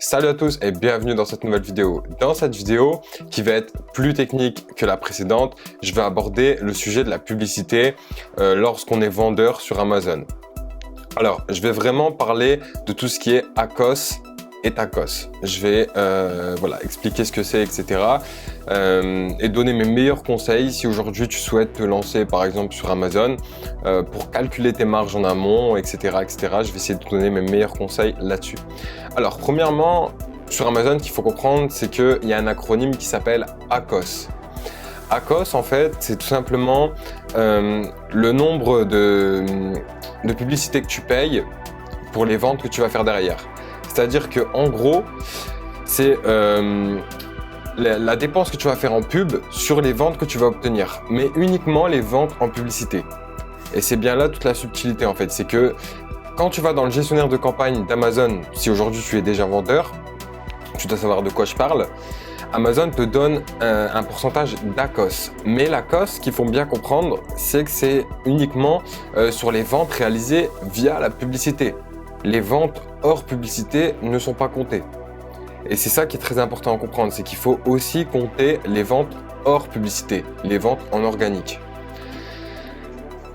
Salut à tous et bienvenue dans cette nouvelle vidéo. Dans cette vidéo, qui va être plus technique que la précédente, je vais aborder le sujet de la publicité lorsqu'on est vendeur sur Amazon. Alors, je vais vraiment parler de tout ce qui est ACOS et TACOS. Je vais expliquer ce que c'est, etc. Et donner mes meilleurs conseils si aujourd'hui tu souhaites te lancer par exemple sur Amazon pour calculer tes marges en amont, etc., etc. Je vais essayer de te donner mes meilleurs conseils là-dessus. Alors, premièrement, sur Amazon, ce qu'il faut comprendre, c'est qu'il y a un acronyme qui s'appelle ACOS. ACOS, en fait, c'est tout simplement le nombre de publicités que tu payes pour les ventes que tu vas faire derrière. C'est-à-dire que en gros, c'est la dépense que tu vas faire en pub sur les ventes que tu vas obtenir, mais uniquement les ventes en publicité. Et c'est bien là toute la subtilité en fait, c'est que quand tu vas dans le gestionnaire de campagne d'Amazon, si aujourd'hui tu es déjà vendeur, tu dois savoir de quoi je parle, Amazon te donne un pourcentage d'ACOS. Mais l'ACOS, ce qu'il faut bien comprendre, c'est que c'est uniquement sur les ventes réalisées via la publicité. Les ventes hors publicité ne sont pas comptées. Et c'est ça qui est très important à comprendre, c'est qu'il faut aussi compter les ventes hors publicité, les ventes en organique.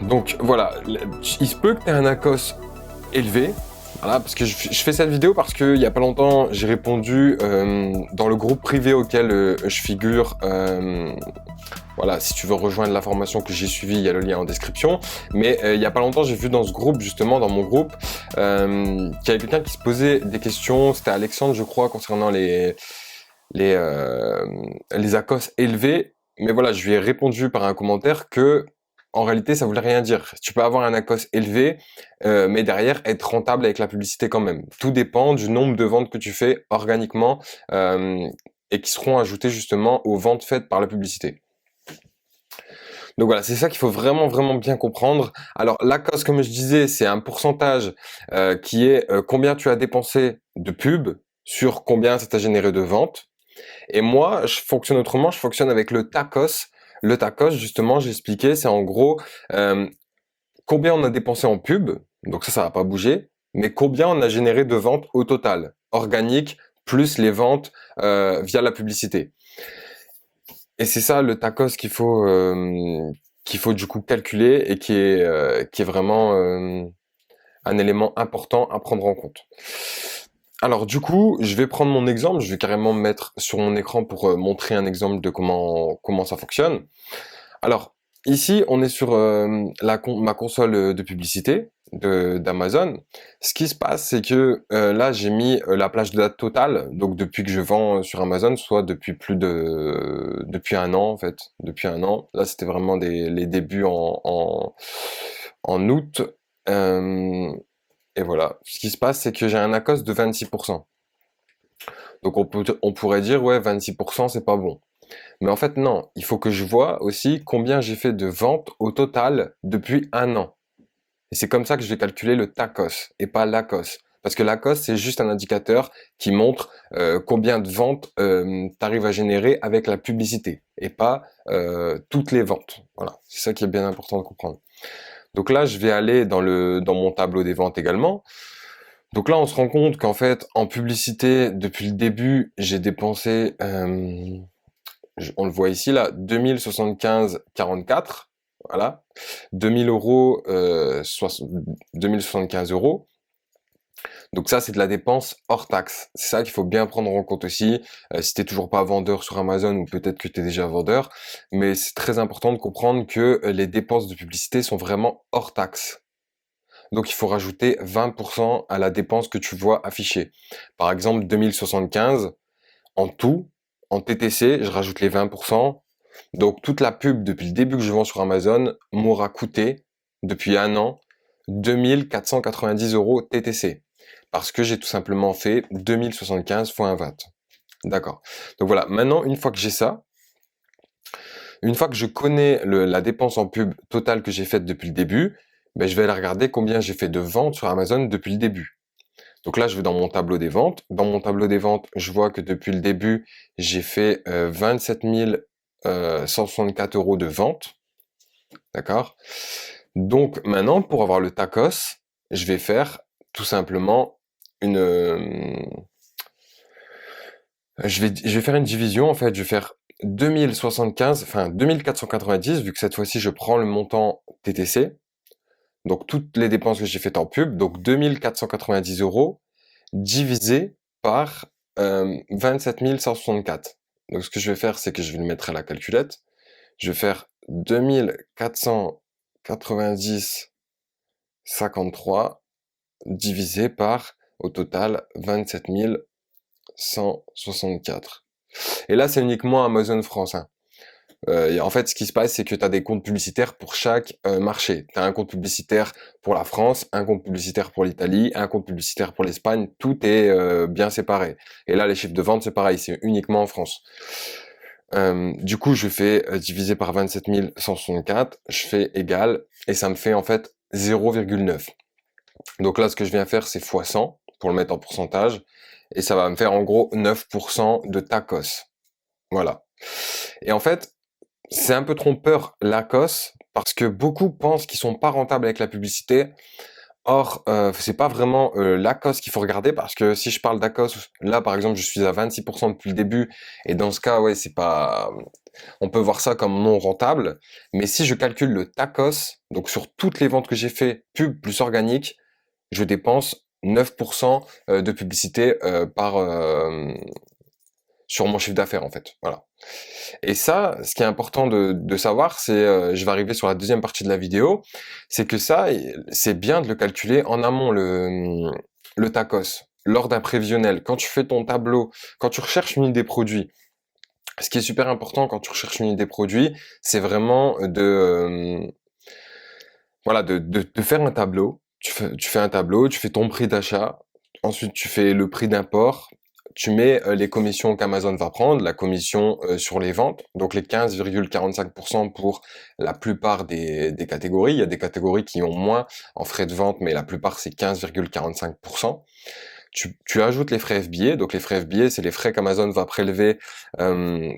Donc voilà, il se peut que tu aies un ACOS élevé. Voilà, parce que je fais cette vidéo parce qu'il n'y a pas longtemps, j'ai répondu dans le groupe privé auquel je figure. Voilà, si tu veux rejoindre la formation que j'ai suivie, il y a le lien en description. Mais il n'y a pas longtemps, j'ai vu dans ce groupe, justement, dans mon groupe, qu'il y avait quelqu'un qui se posait des questions. C'était Alexandre, je crois, concernant les ACOS élevés. Mais voilà, je lui ai répondu par un commentaire que en réalité, ça voulait rien dire. Tu peux avoir un ACOS élevé, mais derrière être rentable avec la publicité quand même. Tout dépend du nombre de ventes que tu fais organiquement et qui seront ajoutées justement aux ventes faites par la publicité. Donc voilà, c'est ça qu'il faut vraiment bien comprendre. Alors l'ACOS, comme je disais, c'est un pourcentage qui est combien tu as dépensé de pub sur combien ça t'a généré de ventes. Et moi, je fonctionne autrement, je fonctionne avec le TACOS. Le TACOS, justement, j'ai expliqué, c'est en gros combien on a dépensé en pub, donc ça va pas bouger, mais combien on a généré de ventes au total, organique, plus les ventes via la publicité. Et c'est ça le TACOS qu'il faut du coup calculer et qui est vraiment un élément important à prendre en compte. Alors du coup, je vais prendre mon exemple, je vais carrément me mettre sur mon écran pour montrer un exemple de comment ça fonctionne. Alors ici, on est sur ma console de publicité d'Amazon. Ce qui se passe, c'est que là, j'ai mis la plage de date totale, donc depuis que je vends sur Amazon, soit depuis depuis un an en fait, depuis un an. Là, c'était vraiment les débuts en août. Et voilà, ce qui se passe, c'est que j'ai un ACOS de 26%. Donc on pourrait dire, ouais, 26%, c'est pas bon. Mais en fait, non, il faut que je vois aussi combien j'ai fait de ventes au total depuis un an. Et c'est comme ça que je vais calculer le TACOS et pas l'ACOS. Parce que l'ACOS, c'est juste un indicateur qui montre combien de ventes tu arrives à générer avec la publicité et pas toutes les ventes. Voilà, c'est ça qui est bien important de comprendre. Donc là, je vais aller dans mon tableau des ventes également. Donc là, on se rend compte qu'en fait, en publicité, depuis le début, j'ai dépensé, on le voit ici là, 2075,44, voilà, 2000 euros, 2075 euros. Donc ça, c'est de la dépense hors taxe. C'est ça qu'il faut bien prendre en compte aussi, si t'es toujours pas vendeur sur Amazon ou peut-être que tu es déjà vendeur. Mais c'est très important de comprendre que les dépenses de publicité sont vraiment hors taxe. Donc il faut rajouter 20% à la dépense que tu vois affichée. Par exemple, 2075 en tout, en TTC, je rajoute les 20%. Donc toute la pub depuis le début que je vends sur Amazon m'aura coûté, depuis un an, 2490 euros TTC. Parce que j'ai tout simplement fait 2075 fois un 20. D'accord. Donc voilà, maintenant, une fois que j'ai ça, une fois que je connais la dépense en pub totale que j'ai faite depuis le début, ben, je vais aller regarder combien j'ai fait de ventes sur Amazon depuis le début. Donc là, je vais dans mon tableau des ventes. Dans mon tableau des ventes, je vois que depuis le début, j'ai fait 27 164 euros de ventes. D'accord? Donc maintenant, pour avoir le TACOS, je vais faire tout simplement Je vais faire une division, en fait, je vais faire 2075, enfin 2490, vu que cette fois-ci je prends le montant TTC, donc toutes les dépenses que j'ai faites en pub, donc 2490 euros divisé par 27 164. Donc ce que je vais faire, c'est que je vais le mettre à la calculette. Je vais faire 2490,53 divisé par, au total, 27 164. Et là, c'est uniquement Amazon France, hein. Et en fait, ce qui se passe, c'est que tu as des comptes publicitaires pour chaque marché. Tu as un compte publicitaire pour la France, un compte publicitaire pour l'Italie, un compte publicitaire pour l'Espagne. Tout est bien séparé. Et là, les chiffres de vente, c'est pareil, c'est uniquement en France. Du coup, je fais diviser par 27 164, je fais égal, et ça me fait en fait 0,9. Donc là, ce que je viens faire, c'est fois 100 pour le mettre en pourcentage, et ça va me faire en gros 9% de tacos. Voilà. Et en fait, c'est un peu trompeur l'ACOS, parce que beaucoup pensent qu'ils sont pas rentables avec la publicité. Or, c'est pas vraiment l'ACOS qu'il faut regarder, parce que si je parle d'ACOS, là par exemple, je suis à 26% depuis le début, et dans ce cas, ouais, c'est pas, on peut voir ça comme non rentable. Mais si je calcule le TACOS, donc sur toutes les ventes que j'ai fait, pub plus organique, je dépense 9% de publicité sur mon chiffre d'affaires en fait. Voilà. Et ça, ce qui est important de savoir, c'est, je vais arriver sur la deuxième partie de la vidéo, c'est que ça, c'est bien de le calculer en amont, le TACOS, lors d'un prévisionnel. Quand tu fais ton tableau, quand tu recherches une idée produit, ce qui est super important quand tu recherches une idée produit, c'est vraiment voilà, de faire un tableau. Tu fais un tableau, tu fais ton prix d'achat, ensuite tu fais le prix d'import, tu mets les commissions qu'Amazon va prendre, la commission sur les ventes, donc les 15,45% pour la plupart des catégories. Il y a des catégories qui ont moins en frais de vente, mais la plupart c'est 15,45%. Tu ajoutes les frais FBA, donc les frais FBA, c'est les frais qu'Amazon va prélever euh,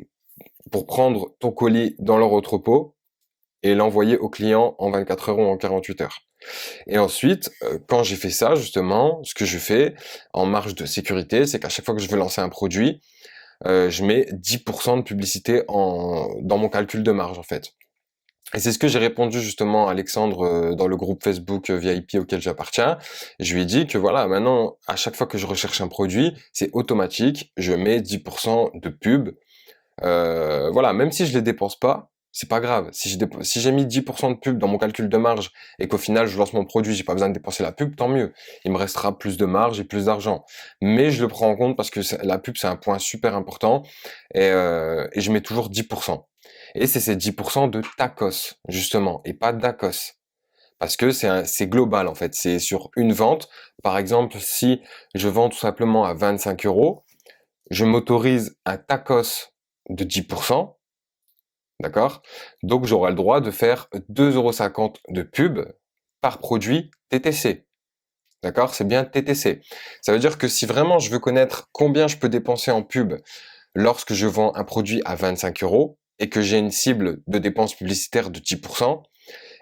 pour prendre ton colis dans leur entrepôt et l'envoyer au client en 24 heures ou en 48 heures. Et ensuite, quand j'ai fait ça, justement, ce que je fais en marge de sécurité, c'est qu'à chaque fois que je veux lancer un produit, je mets 10% de publicité dans mon calcul de marge, en fait. Et c'est ce que j'ai répondu justement à Alexandre dans le groupe Facebook VIP auquel j'appartiens. Je lui ai dit que voilà, maintenant, à chaque fois que je recherche un produit, c'est automatique, je mets 10% de pub. Voilà, même si je les dépense pas, c'est pas grave. Si j'ai mis 10% de pub dans mon calcul de marge et qu'au final je lance mon produit, j'ai pas besoin de dépenser la pub, tant mieux. Il me restera plus de marge et plus d'argent. Mais je le prends en compte parce que la pub c'est un point super important et je mets toujours 10%. Et c'est ces 10% de TACOS justement et pas d'ACOS. Parce que c'est global en fait, c'est sur une vente. Par exemple, si je vends tout simplement à 25 euros, je m'autorise un TACOS de 10%, d'accord? Donc j'aurai le droit de faire 2,50 € de pub par produit TTC. D'accord? C'est bien TTC. Ça veut dire que si vraiment je veux connaître combien je peux dépenser en pub lorsque je vends un produit à 25 euros et que j'ai une cible de dépenses publicitaires de 10%,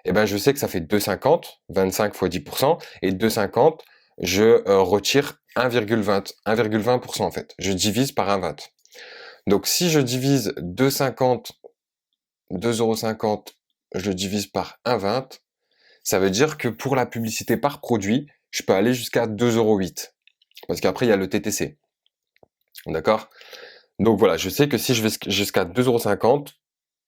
eh ben je sais que ça fait 2,50, 25 fois 10%, et 2,50, je retire 1,20, 1,20% en fait. Je divise par 1,20. Donc si je divise 2,50, 2,50 €, je le divise par 1,20, ça veut dire que pour la publicité par produit, je peux aller jusqu'à 2,08 €. Parce qu'après, il y a le TTC. D'accord? Donc voilà, je sais que si je vais jusqu'à 2,50 €,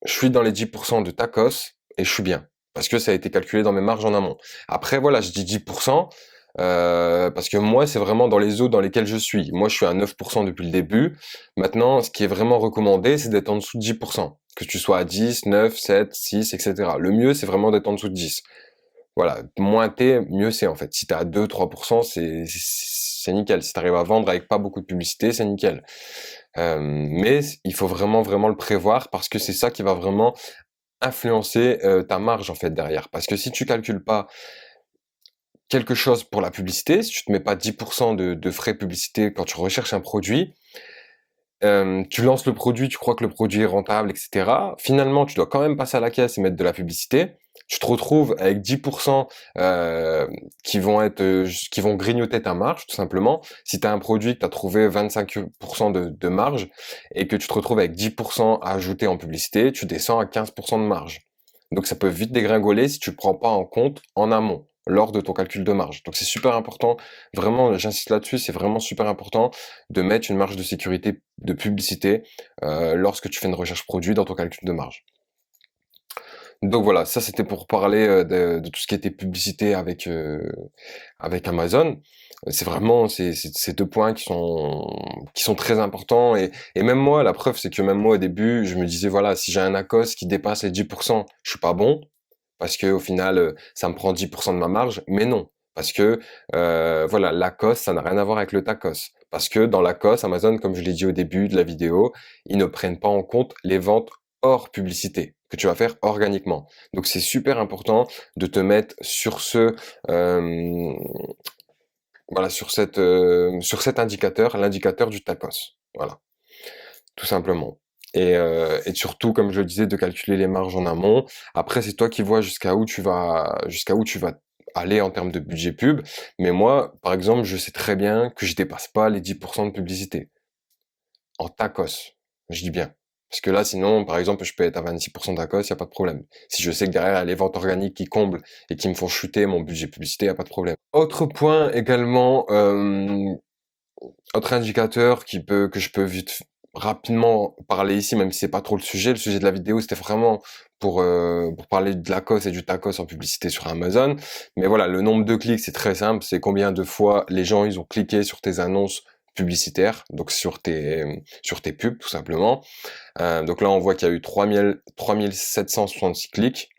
je suis dans les 10% de TACOS et je suis bien. Parce que ça a été calculé dans mes marges en amont. Après, voilà, je dis 10%, parce que moi, c'est vraiment dans les eaux dans lesquelles je suis. Moi, je suis à 9% depuis le début. Maintenant, ce qui est vraiment recommandé, c'est d'être en dessous de 10%. Que tu sois à 10, 9, 7, 6, etc. Le mieux, c'est vraiment d'être en dessous de 10. Voilà, moins t'es, mieux c'est en fait. Si t'es à 2, 3%, c'est nickel. Si t'arrives à vendre avec pas beaucoup de publicité, c'est nickel. Mais il faut vraiment, vraiment le prévoir parce que c'est ça qui va vraiment influencer ta marge en fait derrière. Parce que si tu calcules pas quelque chose pour la publicité, si tu te mets pas 10% de frais publicité quand tu recherches un produit, tu lances le produit, tu crois que le produit est rentable, etc. Finalement, tu dois quand même passer à la caisse et mettre de la publicité. tu te retrouves avec 10% qui vont grignoter ta marge, tout simplement. Si tu as un produit que tu as trouvé 25% de marge et que tu te retrouves avec 10% à ajouter en publicité, tu descends à 15% de marge. Donc ça peut vite dégringoler si tu ne prends pas en compte en amont lors de ton calcul de marge. Donc c'est super important, vraiment j'insiste là-dessus, c'est vraiment super important de mettre une marge de sécurité de publicité lorsque tu fais une recherche produit dans ton calcul de marge. Donc voilà, ça c'était pour parler de tout ce qui était publicité avec Amazon. C'est vraiment ces deux points qui sont très importants et même moi, la preuve c'est que même moi au début, je me disais voilà, si j'ai un ACOS qui dépasse les 10%, je suis pas bon parce que au final ça me prend 10% de ma marge, mais non, parce que voilà, l'ACOS ça n'a rien à voir avec le TACOS. Parce que dans l'ACOS, Amazon, comme je l'ai dit au début de la vidéo, ils ne prennent pas en compte les ventes hors publicité que tu vas faire organiquement. Donc c'est super important de te mettre sur voilà, sur cet indicateur, l'indicateur du TACOS. Voilà, tout simplement. Et surtout, comme je le disais, de calculer les marges en amont. Après, c'est toi qui vois jusqu'à où tu vas aller en termes de budget pub. Mais moi, par exemple, je sais très bien que je dépasse pas les 10% de publicité en TACOS. Je dis bien. Parce que là, sinon, par exemple, je peux être à 26% d'ACOS, il n'y a pas de problème. Si je sais que derrière, il y a les ventes organiques qui comblent et qui me font chuter mon budget publicité, il n'y a pas de problème. Autre point également, autre indicateur que je peux vite rapidement parler ici, même si c'est pas trop le sujet de la vidéo, c'était vraiment pour parler de l'ACOS et du TACOS en publicité sur Amazon. Mais voilà, le nombre de clics, c'est très simple, c'est combien de fois les gens, ils ont cliqué sur tes annonces publicitaires, donc sur tes pubs, tout simplement. Donc là, on voit qu'il y a eu 3766 clics.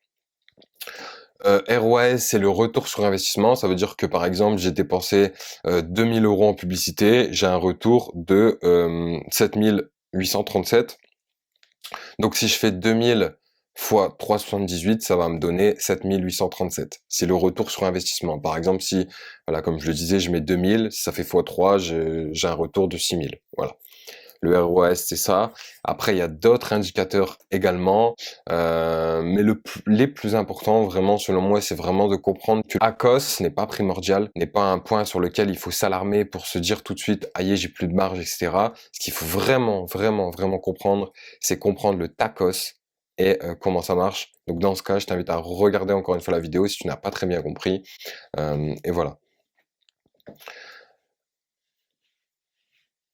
ROAS, c'est le retour sur investissement. Ça veut dire que, par exemple, j'ai dépensé 2000 € en publicité, j'ai un retour de 7837. Donc, si je fais 2000 fois 3,78, ça va me donner 7837. C'est le retour sur investissement. Par exemple, si, voilà, comme je le disais, je mets 2000, si ça fait x3, j'ai un retour de 6000. Voilà. Le ROAS, c'est ça. Après, il y a d'autres indicateurs également, mais les plus importants, vraiment, selon moi, c'est vraiment de comprendre que ACOS n'est pas primordial, n'est pas un point sur lequel il faut s'alarmer pour se dire tout de suite, aïe, j'ai plus de marge, etc. Ce qu'il faut vraiment, vraiment, vraiment comprendre, c'est comprendre le TACOS et comment ça marche. Donc, dans ce cas, je t'invite à regarder encore une fois la vidéo si tu n'as pas très bien compris. Et voilà.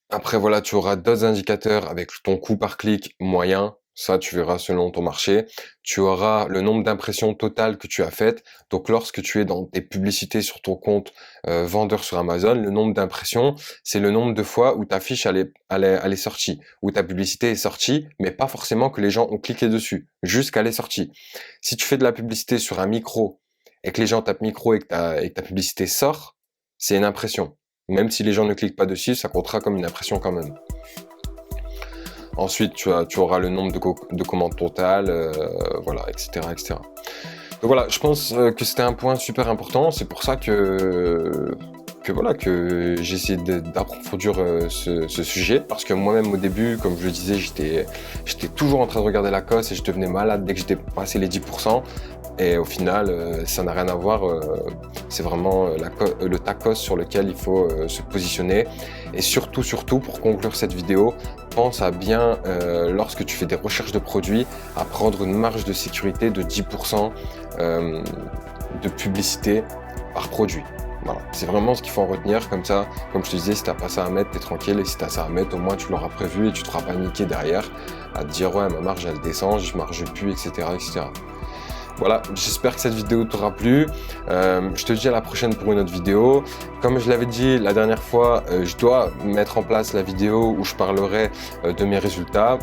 Après, voilà, tu auras d'autres indicateurs avec ton coût par clic moyen. Ça, tu verras selon ton marché. Tu auras le nombre d'impressions totales que tu as faites. Donc, lorsque tu es dans tes publicités sur ton compte vendeur sur Amazon, le nombre d'impressions, c'est le nombre de fois où ta fiche elle est sortie, où ta publicité est sortie, mais pas forcément que les gens ont cliqué dessus, juste qu'elle est sortie. Si tu fais de la publicité sur un micro et que les gens tapent micro et que ta publicité sort, c'est une impression. Même si les gens ne cliquent pas dessus, ça comptera comme une impression quand même. Ensuite, tu auras le nombre de commandes totales, voilà, etc., etc. Donc voilà, je pense que c'était un point super important. C'est pour ça que j'ai essayé d'approfondir ce sujet. Parce que moi-même, au début, comme je le disais, j'étais toujours en train de regarder la cosse et je devenais malade dès que j'étais passé les 10%. Et au final, ça n'a rien à voir. C'est vraiment le TACOS sur lequel il faut se positionner. Et surtout, pour conclure cette vidéo, pense à bien, lorsque tu fais des recherches de produits, à prendre une marge de sécurité de 10% de publicité par produit. Voilà, c'est vraiment ce qu'il faut en retenir. Comme ça, comme je te disais, si t'as pas ça à mettre, t'es tranquille. Et si t'as ça à mettre, au moins tu l'auras prévu et tu te seras paniqué derrière à te dire ouais, ma marge elle descend, je marge plus, etc., etc. Voilà, j'espère que cette vidéo t'aura plu. Je te dis à la prochaine pour une autre vidéo. Comme je l'avais dit la dernière fois, je dois mettre en place la vidéo où je parlerai de mes résultats,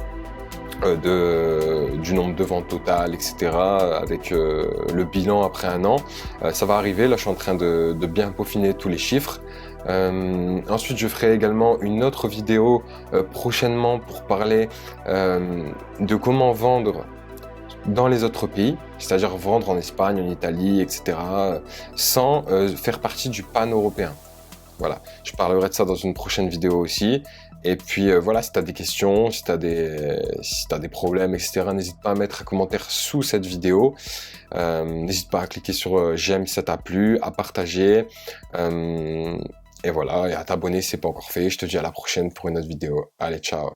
du nombre de ventes totales, etc. avec le bilan après un an. Ça va arriver, là je suis en train de bien peaufiner tous les chiffres. Ensuite, je ferai également une autre vidéo prochainement pour parler de comment vendre dans les autres pays, c'est-à-dire vendre en Espagne, en Italie, etc., sans faire partie du pan européen. Voilà, je parlerai de ça dans une prochaine vidéo aussi. Et puis voilà, si tu as des questions, si tu as des problèmes, etc., n'hésite pas à mettre un commentaire sous cette vidéo. N'hésite pas à cliquer sur j'aime si ça t'a plu, à partager. Et voilà, et à t'abonner si c'est pas encore fait. Je te dis à la prochaine pour une autre vidéo. Allez, ciao!